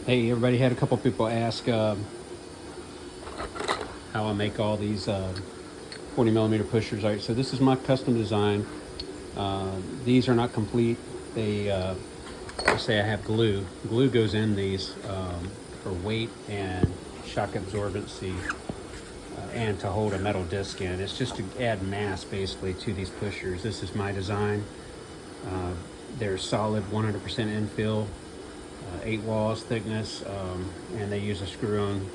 Hey, everybody, had a couple people ask how I make all these 40 millimeter pushers. All right, so this is my custom design. These are not complete. They say I have glue. Glue goes in these for weight and shock absorbency and to hold a metal disc in. It's just to add mass basically to these pushers. This is my design. They're solid 100% infill, 8 walls thickness, and they use a screw-on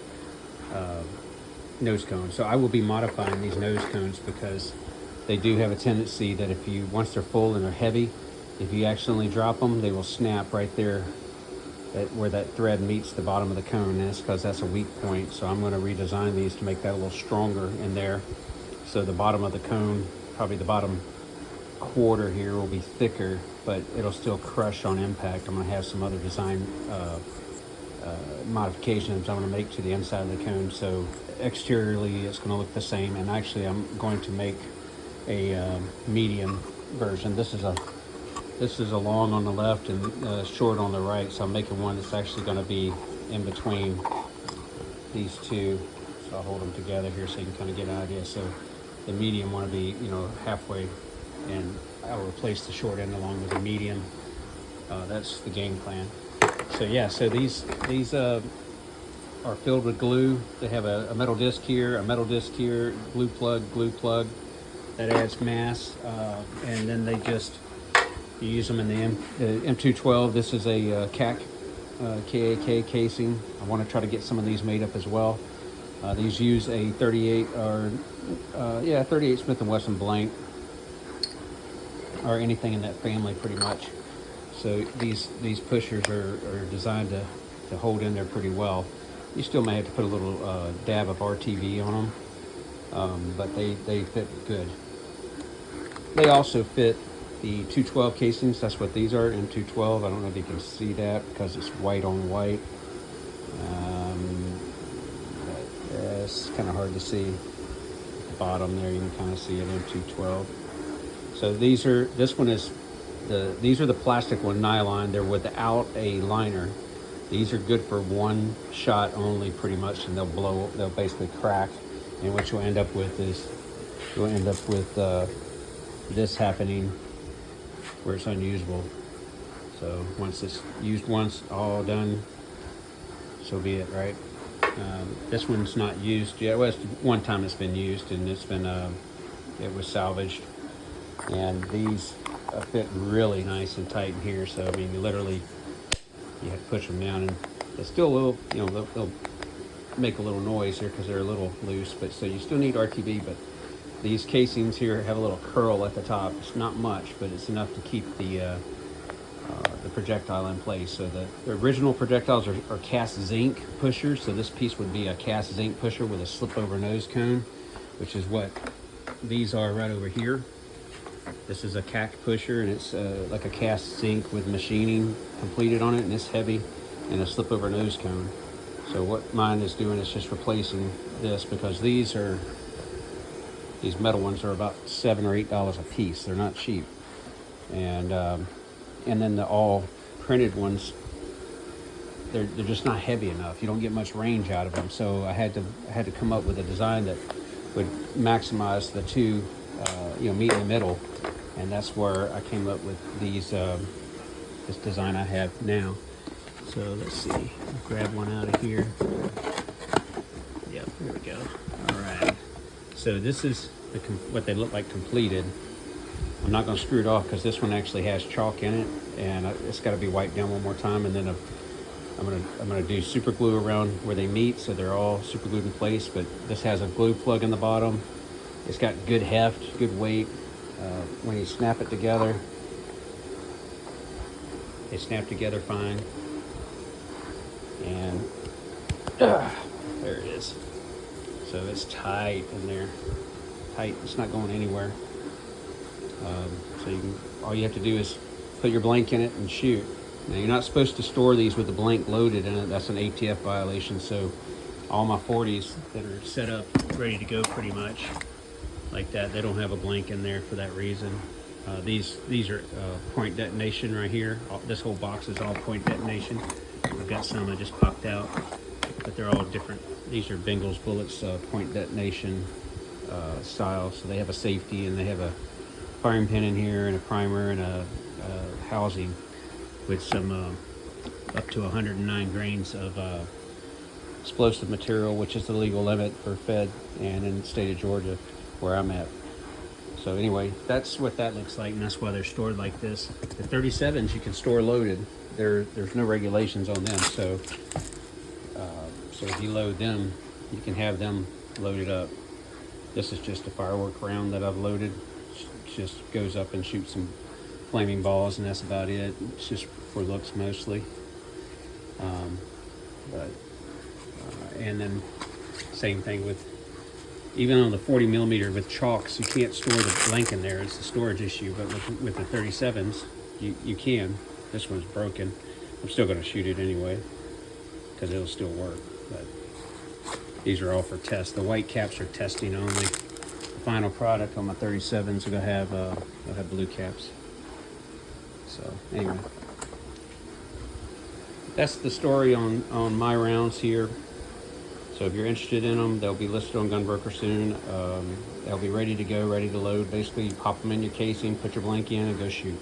nose cone. So I will be modifying these nose cones because they do have a tendency that if you, once they're full and they're heavy, if you accidentally drop them, they will snap right there where that thread meets the bottom of the cone. And that's because that's a weak point. So I'm going to redesign these to make that a little stronger in there. So the bottom of the cone, probably the bottom quarter here, will be thicker, but it'll still crush on impact. I'm going to have some other design modifications I'm going to make to the inside of the cone. So exteriorly it's going to look the same, and actually I'm going to make a medium version. This is a long on the left and short on the right, so I'm making one that's actually going to be in between these two. So I'll hold them together here so you can kind of get an idea. So the medium want to be, halfway, and I'll replace the short end along with the medium. That's the game plan. So yeah, so these are filled with glue. They have a metal disc here, glue plug. That adds mass, and then they just, you use them in the M212. This is a KAK casing. I want to try to get some of these made up as well. These use a 38 38 Smith & Wesson blank, or anything in that family pretty much. So these pushers are designed to hold in there pretty well. You still may have to put a little dab of RTV on them, but they fit good. They also fit the 212 casings. That's what these are, in 212. I don't know if you can see that because it's white on white. It's kind of hard to see. At the bottom there, you can kind of see it in 212. So these are the plastic one, nylon. They're without a liner. These are good for one shot only, pretty much, and they'll basically crack. And what you'll end up with is this happening where it's unusable. So once it's used once, all done, so be it, right? This one's not used yet. Well, it's one time it's been used, and it was salvaged. And these fit really nice and tight in here. So I mean, you have to push them down, and it's still a little, they'll make a little noise here because they're a little loose. But so you still need RTV, but these casings here have a little curl at the top. It's not much, but it's enough to keep the projectile in place. So the original projectiles are cast zinc pushers. So this piece would be a cast zinc pusher with a slip over nose cone, which is what these are right over here. This is a KAK pusher, and it's like a cast zinc with machining completed on it, and it's heavy, and a slip over nose cone. So what mine is doing is just replacing this, because these metal ones are about $7 or $8 a piece. They're not cheap. And then the all printed ones, they're just not heavy enough. You don't get much range out of them. So I had to come up with a design that would maximize the two, meet in the middle. And that's where I came up with this design I have now. So let's see, I'll grab one out of here. Yep, here we go. All right. So this is what they look like completed. I'm not going to screw it off because this one actually has chalk in it, and it's got to be wiped down one more time. And then I'm going to do super glue around where they meet, so they're all super glued in place. But this has a glue plug in the bottom. It's got good heft, good weight. When you snap it together, they snap together fine. And there it is. So it's tight in there. Tight. It's not going anywhere. So all you have to do is put your blank in it and shoot. Now you're not supposed to store these with the blank loaded in it. That's an ATF violation. So all my 40s that are set up, ready to go pretty much like that, they don't have a blank in there for that reason. These are point detonation right here. This whole box is all point detonation. I've got some that just popped out, but they're all different. These are Bengals bullets, point detonation style. So they have a safety and they have a firing pin in here and a primer and a housing with some up to 109 grains of explosive material, which is the legal limit for Fed and in the state of Georgia where I'm at. So anyway, that's what that looks like, and that's why they're stored like this. The 37s you can store loaded. There's no regulations on them, so if you load them, you can have them loaded up. This is just a firework round that I've loaded. It just goes up and shoots some flaming balls, and that's about it. It's just for looks mostly. And then same thing with, even on the 40 millimeter with chalks, you can't store the blank in there. It's a storage issue, but with the 37s, you can. This one's broken. I'm still going to shoot it anyway because it'll still work. But these are all for test. The white caps are testing only. The final product on my 37s are going to have I'll have blue caps. So anyway, that's the story on my rounds here. So if you're interested in them, they'll be listed on Gunbroker soon. They'll be ready to go, ready to load. Basically, you pop them in your casing, put your blank in, and go shoot.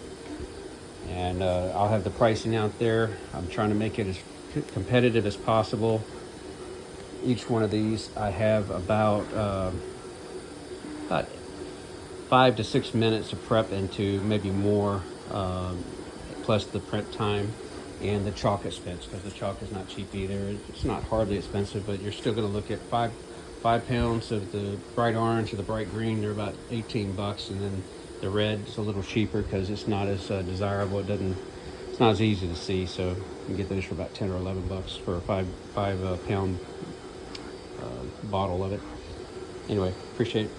And I'll have the pricing out there. I'm trying to make it as competitive as possible. Each one of these, I have about 5 to 6 minutes of prep into, maybe more, plus the prep time. And the chalk expense, because the chalk is not cheap either. It's not hardly expensive, but you're still going to look at 5 pounds of the bright orange or the bright green. They're about $18, and then the red is a little cheaper because it's not as desirable. It's not as easy to see. So you can get those for about 10 or 11 bucks for a 5 pound bottle of it. Anyway, appreciate it.